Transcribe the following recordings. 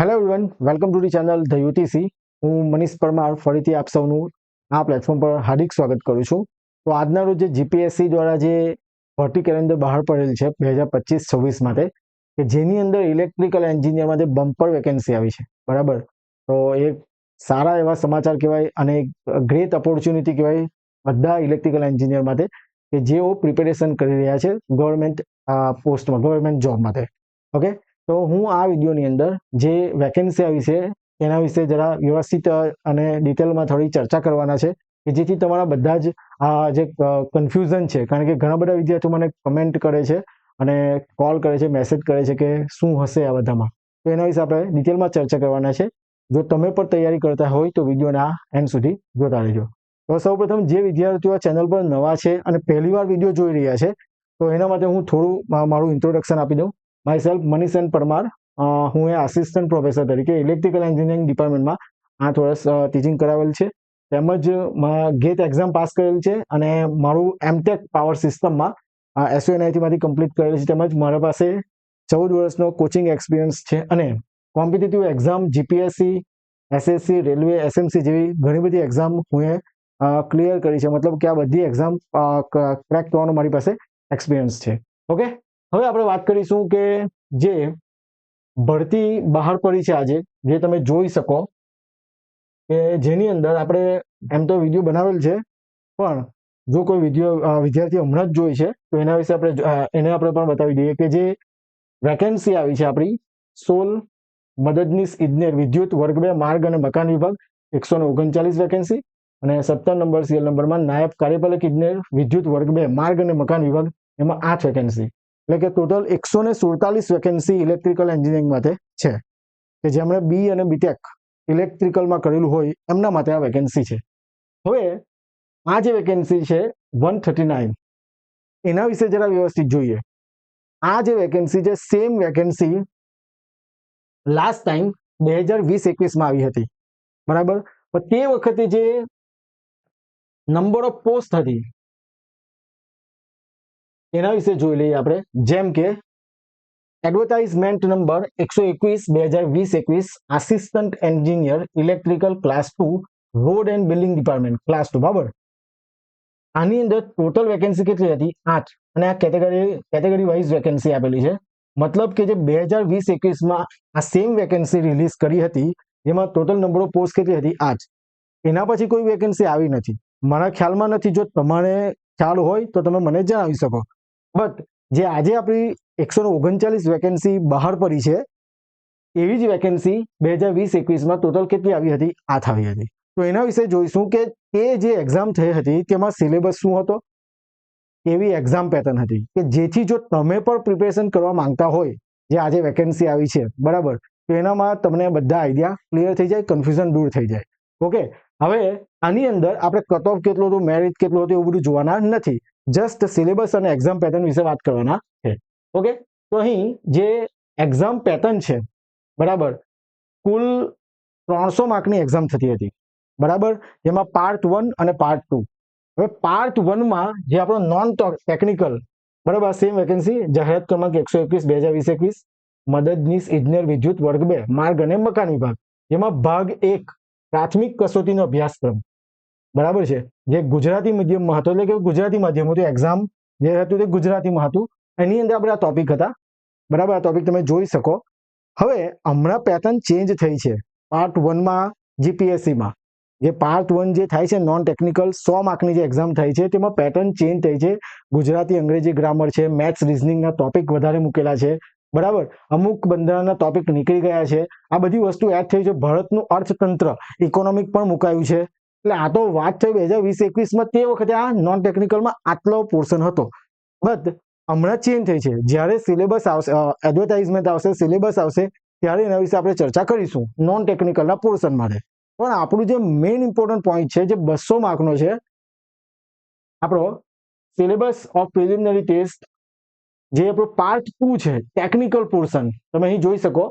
Hello everyone, welcome to the channel the UTC. હું મનીષ પરમાર ફરીથી આપ સૌનું આ પ્લેટફોર્મ પર હાર્દિક સ્વાગત કરું છું. તો આજના રોજ જે જીપીએસસી દ્વારા જે ભરતી કેલેન્ડર બહાર પડેલ છે 2025-26 માટે, કે જેની અંદર ઇલેક્ટ્રિકલ એન્જિનિયર માટે બમ્પર વેકેન્સી આવી છે, બરાબર. તો એ સારા એવા સમાચાર કહેવાય અને ગ્રેટ ઓપોર્ચ્યુનિટી કહેવાય બધા ઇલેક્ટ્રિકલ એન્જિનિયર માટે કે જેઓ પ્રિપેરેશન કરી રહ્યા છે ગવર્મેન્ટ પોસ્ટમાં, ગવર્મેન્ટ જોબ માટે. ઓકે, તો હું આ વિડીયોની અંદર જે વેકેન્સી આવી છે એના વિશે જરા વ્યવસ્થિત અને ડિટેલમાં થોડી ચર્ચા કરવાના છે, કે જેથી તમારા બધા જ જે કન્ફ્યુઝન છે, કારણ કે ઘણા બધા વિદ્યાર્થીઓ મને કમેન્ટ કરે છે અને કોલ કરે છે, મેસેજ કરે છે કે શું હશે આ બધામાં, તો એના વિશે આપણે ડિટેલમાં ચર્ચા કરવાના છે. જો તમે પણ તૈયારી કરતા હોય તો વિડીયોના એન્ડ સુધી જોતા રહેજો. તો સૌપ્રથમ જે વિદ્યાર્થીઓ ચેનલ પર નવા છે અને પહેલીવાર વિડીયો જોઈ રહ્યા છે, તો એના માટે હું થોડું મારું ઇન્ટ્રોડક્શન આપી દઉં. Myself Manish N Parmar. હું એ આસિસ્ટન્ટ પ્રોફેસર તરીકે ઇલેક્ટ્રિકલ એન્જિનિયરિંગ ડિપાર્ટમેન્ટમાં 8 વર્ષ ટીચિંગ કરાવેલ છે, તેમજ ગેટ એક્ઝામ પાસ કરેલ છે અને મારું એમટેક પાવર સિસ્ટમમાં SUNITમાંથી કમ્પ્લીટ કરેલ છે, તેમજ મારા પાસે 14 વર્ષનો કોચિંગ એક્સપિરિયન્સ છે અને competitive exam GPSC, SSC, railway, SMC જેવી ઘણી બધી એક્ઝામ હું ક્લિયર કરી છે, મતલબ કે આ બધી એક્ઝામ ક્રેક કરવાનો મારી પાસે એક્સપિરિયન્સ છે. ઓકે, હવે આપણે વાત કરીશું કે જે ભરતી બહાર પડી છે આજે, જે તમે જોઈ શકો કે જેની અંદર આપણે એમ તો વિડીયો બનાવેલ છે, પણ જો કોઈ વિદ્યાર્થી હમણાં જ જોઈ છે તો એના વિશે આપણે પણ બતાવી દઈએ કે જે વેકેન્સી આવી છે આપણી 16 મદદનીશ ઇજનેર વિદ્યુત વર્ગ 2 માર્ગ અને મકાન વિભાગ 139 વેકેન્સી, અને 17 નંબર સીએલ નંબરમાં નાયબ કાર્યપાલક ઇજનેર વિદ્યુત વર્ગ 2 માર્ગ અને મકાન વિભાગ, એમાં 8 વેકેન્સી, એટલે કે ટોટલ 147 વેકેન્સી ઇલેક્ટ્રિકલ એન્જિનિયરિંગ માટે છે, કે જેમણે બી અને બીટેક ઇલેક્ટ્રિકલમાં કરેલું હોય એમના માટે આ વેકેન્સી છે. હવે આ જે વેકેન્સી છે 139, એના વિશે જરા વ્યવસ્થિત જોઈએ. આ જે વેકેન્સી છે સેમ વેકેન્સી લાસ્ટ ટાઈમ 2020-21માં આવી હતી, બરાબર. પણ તે વખતે જે નંબર ઓફ પોસ્ટ હતી એના વિશે જોઈ લઈએ આપણે. જેમ કે advertisement number 121/2020-21 assistant engineer electrical class 2 road and building department class 2, બરાબર. આની અંદર ટોટલ વેકેન્સી કેટલી હતી? 8, અને આ કેટેગરી વાઇઝ વેકેન્સી આપેલી છે. મતલબ કે જે 2020-21માં આ સેમ વેકેન્સી રિલીઝ કરી હતી, જેમાં ટોટલ નંબર ઓફ પોસ્ટ કેટલી હતી? 8. એના પછી કોઈ વેકેન્સી આવી નથી, મારા ખ્યાલમાં નથી. જો તમારે ખ્યાલ હોય તો તમે મને જણાવી શકો. બટ જે આજે આપણી 139 વેકેન્સી બહાર પડી છે, એવી જ વેકેન્સી 2020-21માં ટોટલ કેટલી આવી હતી? 8 આવી હતી. તો એના વિશે જોઈશું કે તે જે એક્ઝામ થઈ હતી તેમાં સિલેબસ શું હતો, કેવી એક્ઝામ પેટર્ન હતી, કે જેથી જો તમે પણ પ્રિપેરેશન કરવા માંગતા હોય, જે આજે વેકેન્સી આવી છે, બરાબર, તો એનામાં તમને બધા આઈડિયા ક્લિયર થઈ જાય, કન્ફ્યુઝન દૂર થઈ જાય. ઓકે, હવે આની અંદર આપણે કટ ઓફ કેટલું હતું, મેરિટ કેટલું હતું, એવું બધું જોવાના નથી. જસ્ટ સિલેબસ અને એક્ઝામ પેટર્ન વિશે વાત કરવાના છે. ઓકે, તો અહીં જે એક્ઝામ પેટર્ન છે, બરાબર, કુલ 300 માર્કની એક્ઝામ થતી હતી, બરાબર, જેમાં પાર્ટ 1 અને પાર્ટ 2. હવે પાર્ટ 1માં જે આપણો નોન ટેકનિકલ, બરાબર, સેમ વેકેન્સી જાહેરાત ક્રમાંક 121/2021 મદદનીશ ઇજનેર વિદ્યુત વર્ગ 2 માર્ગ અને મકાન વિભાગ, જેમાં ભાગ 1 પ્રાથમિક કસોટીનો અભ્યાસક્રમ, બરાબર છે, જે ગુજરાતી મીડિયમમાં હતો, એટલે કે ગુજરાતી માધ્યમ હતું, એક્ઝામ જે હતું તે ગુજરાતીમાં હતું. એની અંદર આપણે આ ટોપિક હતા, બરાબર. આ ટોપિક તમે જોઈ શકો. હવે હમણાં પેટર્ન ચેન્જ થઈ છે. પાર્ટ 1માં જીપીએસસીમાં જે પાર્ટ 1 જે થાય છે નોન ટેકનિકલ 100 માર્કની જે એક્ઝામ થાય છે, તેમાં પેટર્ન ચેન્જ થઈ છે. ગુજરાતી, અંગ્રેજી ગ્રામર છે, મેથ્સ, રિઝનિંગના ટોપિક વધારે મૂકેલા છે, બરાબર. અમુક બંધારણના ટોપિક નીકળી ગયા છે. આ બધી વસ્તુ એડ થઈ છે. ભારતનું અર્થતંત્ર, ઇકોનોમિક પણ મુકાયું છે. એટલે આ તો વાત થઈ 2020-21માં, તે વખતે આ નોન ટેકનિકલમાં આટલો પોર્શન હતો. બટ હમણાં ચેન્જ થઈ છે. જ્યારે સિલેબસ આવશે, એડવર્ટાઇઝમેન્ટ આવશે, સિલેબસ આવશે, ત્યારે એના વિશે આપણે ચર્ચા કરીશું નોન ટેકનિકલના પોર્શન માટે. પણ આપણું જે મેઇન ઇમ્પોર્ટન્ટ પોઈન્ટ છે, જે 200 માર્કનો છે, આપણો સિલેબસ ઓફ પ્રિલિમિનરી ટેસ્ટ, જે આપણો પાર્ટ 2 છે, ટેકનિકલ પોર્શન. તમે અહીં જોઈ શકો,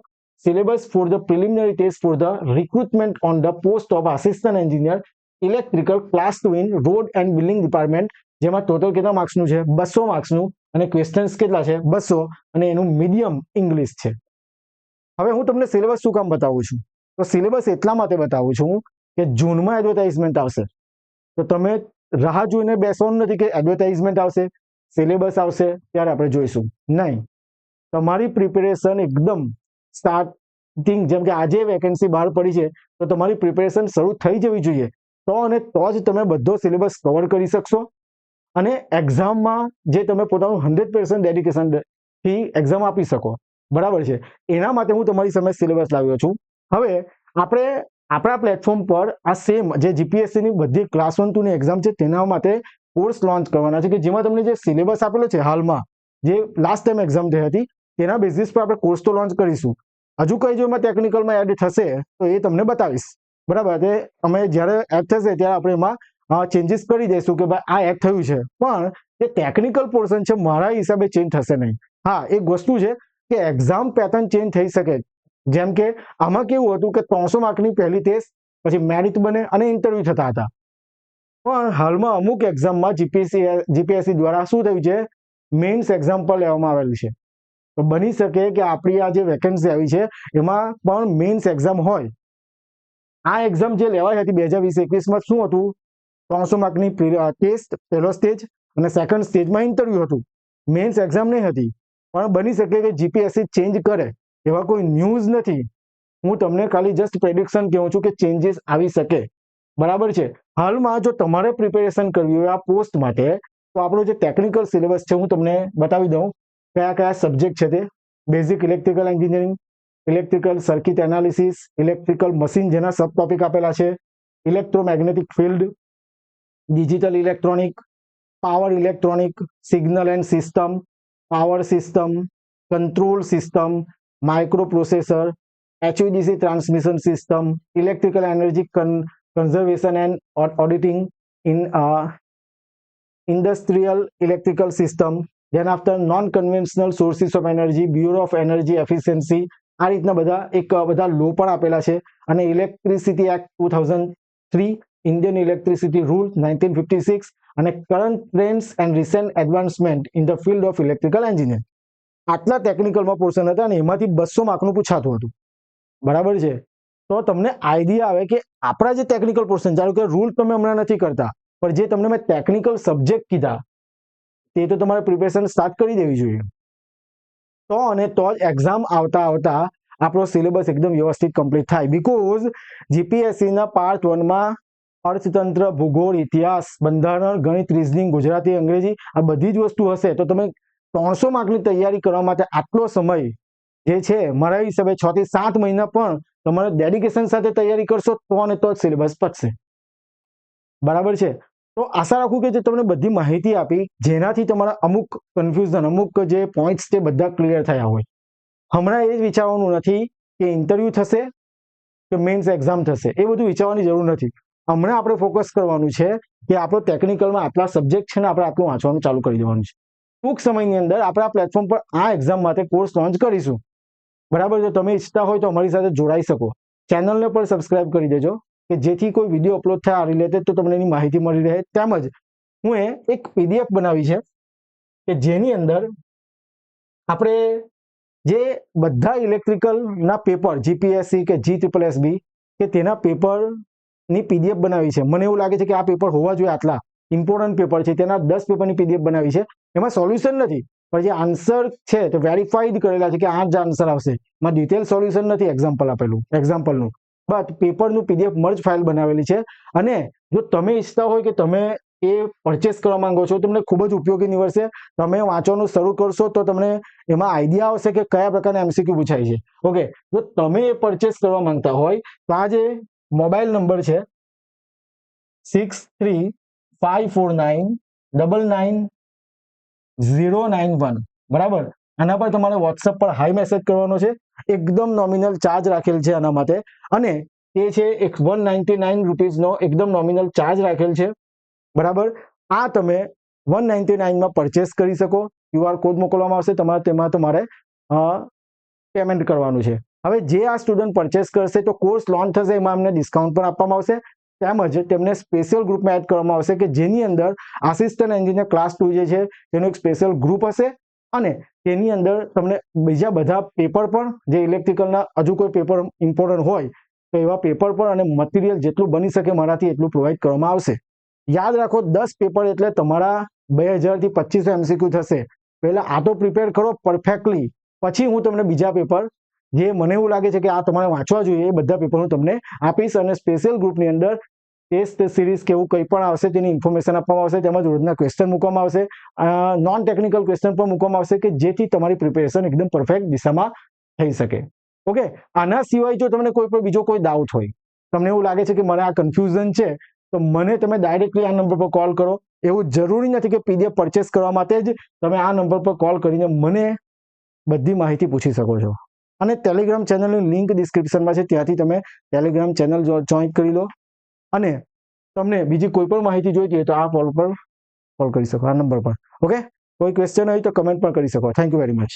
syllabus for the preliminary test for the recruitment on the post of assistant engineer electrical class 2 in road and building department, જેમાં ટોટલ કેટલા માર્ક્સનું છે? 200 માર્ક્સનું, અને ક્વેશ્ચન્સ કેટલા છે? 200, અને એનું મીડિયમ ઇંગ્લિશ છે. હવે હું તમને સિલેબસ શું કામ બતાવું છું, તો સિલેબસ એટલા માટે બતાવું છું કે જૂનમાં એડવર્ટાઇઝમેન્ટ આવશે, તો તમે રાહ જોઈને બેસવાનું નથી કે એડવર્ટાઇઝમેન્ટ આવશે સિલેબસ આવશે ત્યારે આપણે જોઈશું, નહીં. તમારી પ્રિપેરેશન એકદમ સ્ટાર્ટિંગ, જેમ કે આજે વેકેન્સી બહાર પડી છે તો તમારી પ્રિપેરેશન શરૂ થઈ જવી જોઈએ, તો અને તો જ તમે બધો સિલેબસ કવર કરી શકશો અને એક્ઝામમાં જે તમે પોતાનું 100% ડેડિકેશનથી એક્ઝામ આપી શકો. બરાબર છે, એના માટે હું તમારી સામે સિલેબસ લાવ્યો છું. હવે આપણે આપણા પ્લેટફોર્મ પર આ સેમ જે જીપીએસસીની બધી ક્લાસ 1 2 ની એક્ઝામ છે તેના માટે કોર્સ લોન્ચ કરવાના છે, કે જેમાં તમને જે સિલેબસ આપેલો છે હાલમાં, જે લાસ્ટ ટાઈમ એક્ઝામ થઈ હતી તેના બેઝિસ પર આપણે કોર્સ તો લોન્ચ કરીશું. હજુ કઈ જો એમાં ટેકનિકલમાં એડ થશે તો એ તમને બતાવીશ. બરાબર, તે અમે જ્યારે એડ થશે ત્યારે આપણે એમાં ચેન્જીસ કરી દઈશું કે ભાઈ આ એડ થયું છે, પણ જે ટેકનિકલ પોર્શન છે મારા હિસાબે ચેન્જ થશે નહીં. હા, એક વસ્તુ છે કે એક્ઝામ પેટર્ન ચેન્જ થઈ શકે. જેમ કે આમાં કેવું હતું કે 300 માર્કની પહેલી ટેસ્ટ, પછી મેરિટ બને અને ઇન્ટરવ્યુ થતા હતા, પણ હાલમાં અમુક એક્ઝામમાં જીપીએસસી દ્વારા શું થયું છે, મેઇન્સ એક્ઝામ પર લેવામાં આવેલું છે. તો બની શકે કે આપણી આ જે વેકેન્સી આવી છે એમાં પણ મેઇન્સ એક્ઝામ હોય. આ એક્ઝામ જે લેવાઈ હતી 2020-21માં શું હતું, 300 માર્કની ટેસ્ટ પહેલો સ્ટેજ અને સેકન્ડ સ્ટેજમાં ઇન્ટરવ્યુ હતું, મેઇન્સ એક્ઝામ નહીં હતી. પણ બની શકે કે જીપીએસસી ચેન્જ કરે, એવા કોઈ ન્યૂઝ નથી. હું તમને ખાલી જસ્ટ પ્રેડિક્શન કહું છું કે ચેન્જીસ આવી શકે. બરાબર છે. હાલમાં જો તમારે પ્રિપેરેશન કરવી હોય આ પોસ્ટ માટે, તો આપણો જે ટેકનિકલ સિલેબસ છે હું તમને બતાવી દઉં કયા કયા સબ્જેક્ટ છે તે. Basic electrical engineering, electrical circuit analysis, electrical machine જેના સબ ટોપિક આપેલા છે, electromagnetic field, digital electronic, power electronic, signal and system, power system, control system, micro processor, HVDC transmission system, electrical energy conservation and auditing, industrial electrical system, then after non conventional sources of energy, bureau of energy efficiency. આ રીતના બધા law પણ આપેલા છે. અને electricity act 2003, Indian electricity rule 1956 અને current trends and recent advancement in the field of electrical engineering. આટલા ટેકનિકલમાં portion હતા અને એમાંથી 200 માર્કનું પૂછાતું હતું. બરાબર છે, તો તમને આઈડિયા આવે કે આપણા જે ટેકનિકલ પોર્શન, ધારો કે રૂલ તમે હમણાં નથી કરતા, પણ જે તમને મેં ટેકનિકલ સબ્જેક્ટ કીધા તે તો તમારે પ્રિપેરેશન સ્ટાર્ટ કરી દેવી જોઈએ. તો અને તો જ એક્ઝામ આવતા આપણો સિલેબસ એકદમ વ્યવસ્થિત કમ્પ્લીટ થાય. બીકોઝ જીપીએસસીના પાર્ટ 1માં અર્થતંત્ર, ભૂગોળ, ઇતિહાસ, બંધારણ, ગણિત, રીઝનિંગ, ગુજરાતી, અંગ્રેજી આ બધી જ વસ્તુ હશે. તો તમે 300 માર્કની તૈયારી કરવા માટે આટલો સમય જે છે મારા હિસાબે 6 થી 7 મહિના પણ તમારે ડેડિકેશન સાથે તૈયારી કરશો તો અને તો જ સિલેબસ પતશે. બરાબર છે. તો આશા રાખું કે જે તમને બધી માહિતી આપી જેનાથી તમારા અમુક કન્ફ્યુઝન, અમુક જે પોઈન્ટ્સ છે બધા ક્લિયર થયા હોય. હમણાં એ જ વિચારવાનું નથી કે ઇન્ટરવ્યુ થશે કે મેઇન્સ એક્ઝામ થશે, એ બધું વિચારવાની જરૂર નથી. હમણાં આપણે ફોકસ કરવાનું છે કે આપણો ટેકનિકલમાં આટલા સબ્જેક્ટ છે ને આપણે આટલું વાંચવાનું ચાલુ કરી દેવાનું છે. ટૂંક સમયની અંદર આપણે આ પ્લેટફોર્મ પર આ એક્ઝામ માટે કોર્સ લોન્ચ કરીશું. બરાબર, જો તમે ઈચ્છતા હોય તો અમારી સાથે જોડાઈ શકો. ચેનલને પણ સબસ્ક્રાઇબ કરી દેજો કે જેથી કોઈ વિડીયો અપલોડ થાય આ રિલેટેડ તો તમને એની માહિતી મળી રહે. તેમજ હું એક પીડીએફ બનાવી છે કે જેની અંદર આપણે જે બધા ઇલેક્ટ્રિકલના પેપર જીપીએસસી કે GSSB કે તેના પેપરની પીડીએફ બનાવી છે. મને એવું લાગે છે કે આ પેપર હોવા જોઈએ, આટલા ઇમ્પોર્ટન્ટ પેપર છે, તેના 10 પેપરની પીડીએફ બનાવી છે. એમાં સોલ્યુશન નથી, પણ જે આન્સર છે તે વેરીફાઈડ કરેલા છે કે આ જ આન્સર આવશે. એમાં ડિટેલ સોલ્યુશન નથી એક્ઝામ્પલનું, બટ પેપરનું પીડીએફ મર્જ ફાઇલ બનાવેલી છે. અને જો તમે ઈચ્છતા હોય કે તમે એ પરચેસ કરવા માંગો છો, તમને ખૂબ જ ઉપયોગી નીવડશે. તમે વાંચવાનું શરૂ કરશો તો તમને એમાં આઈડિયા આવશે કે કયા પ્રકારના MCQ પૂછાય છે. ઓકે, જો તમે એ પરચેસ કરવા માંગતા હોય તો આ જે મોબાઈલ નંબર છે 6354999091, બરાબર, આના પર તમારે વોટ્સઅપ પર હાઈ મેસેજ કરવાનો છે. એકદમ નોમિનલ ચાર્જ રાખેલ છે આના માટે, અને એ છે 199 રૂપીઝનો એકદમ નોમિનલ ચાર્જ રાખેલ છે. બરાબર, આ તમે 199માં પરચેસ કરી શકો. QR કોડ મોકલવામાં આવશે, તેમાં તમારે પેમેન્ટ કરવાનું છે. હવે જે આ સ્ટુડન્ટ પરચેસ કરશે તો કોર્સ લોન્ચ થશે, એમાં અમને ડિસ્કાઉન્ટ પણ આપવામાં આવશે. તેમજ તેમને સ્પેશિયલ ગ્રુપમાં એડ કરવામાં આવશે કે જેની અંદર આસિસ્ટન્ટ એન્જિનિયર ક્લાસ 2 જે છે તેનું એક સ્પેશિયલ ગ્રુપ હશે. અને તેની અંદર તમને બીજા બધા પેપર પણ જે ઇલેક્ટ્રિકલના હજુ કોઈ પેપર ઇમ્પોર્ટન્ટ હોય તો એવા પેપર પણ અને મટીરિયલ જેટલું બની શકે મારાથી એટલું પ્રોવાઈડ કરવામાં આવશે. યાદ રાખો 10 પેપર એટલે તમારા 2000 થી 2500 MCQ થશે. પહેલા આ તો પ્રિપેર કરો પરફેક્ટલી, પછી હું તમને બીજા પેપર જે મને એવું લાગે છે કે આ તમારે વાંચવા જોઈએ એ બધા પેપર હું તમને આપીશ. અને સ્પેશિયલ ગ્રુપની અંદર ટેસ્ટ સિરીઝ કે એવું કંઈ પણ આવશે તેની ઇન્ફોર્મેશન આપવામાં આવશે. તેમજ રોજના ક્વેશ્ચન મૂકવામાં આવશે, નોન ટેકનિકલ ક્વેશ્ચન પણ મૂકવામાં આવશે કે જેથી તમારી પ્રિપેરેશન એકદમ પરફેક્ટ દિશામાં થઈ શકે. ઓકે, આના સિવાય જો તમને કોઈ પણ બીજો કોઈ ડાઉટ હોય, તમને એવું લાગે છે કે મને આ કન્ફ્યુઝન છે, તો મને તમે ડાયરેક્ટલી આ નંબર પર કોલ કરો. એવું જરૂરી નથી કે PDF પરચેસ કરવા માટે જ તમે આ નંબર પર કોલ કરીને મને બધી માહિતી પૂછી શકો છો. અને ટેલિગ્રામ ચેનલની લિંક ડિસ્ક્રિપ્શનમાં છે, ત્યાંથી તમે ટેલિગ્રામ ચેનલ જોઈન કરી લો. અને તમને બીજી કોઈ પણ માહિતી જોઈતી હોય તો આ કોલ પર કોલ કરી શકો, આ નંબર પર. ઓકે, કોઈ ક્વેશ્ચન હોય તો કમેન્ટ પણ કરી શકો. Thank you very much.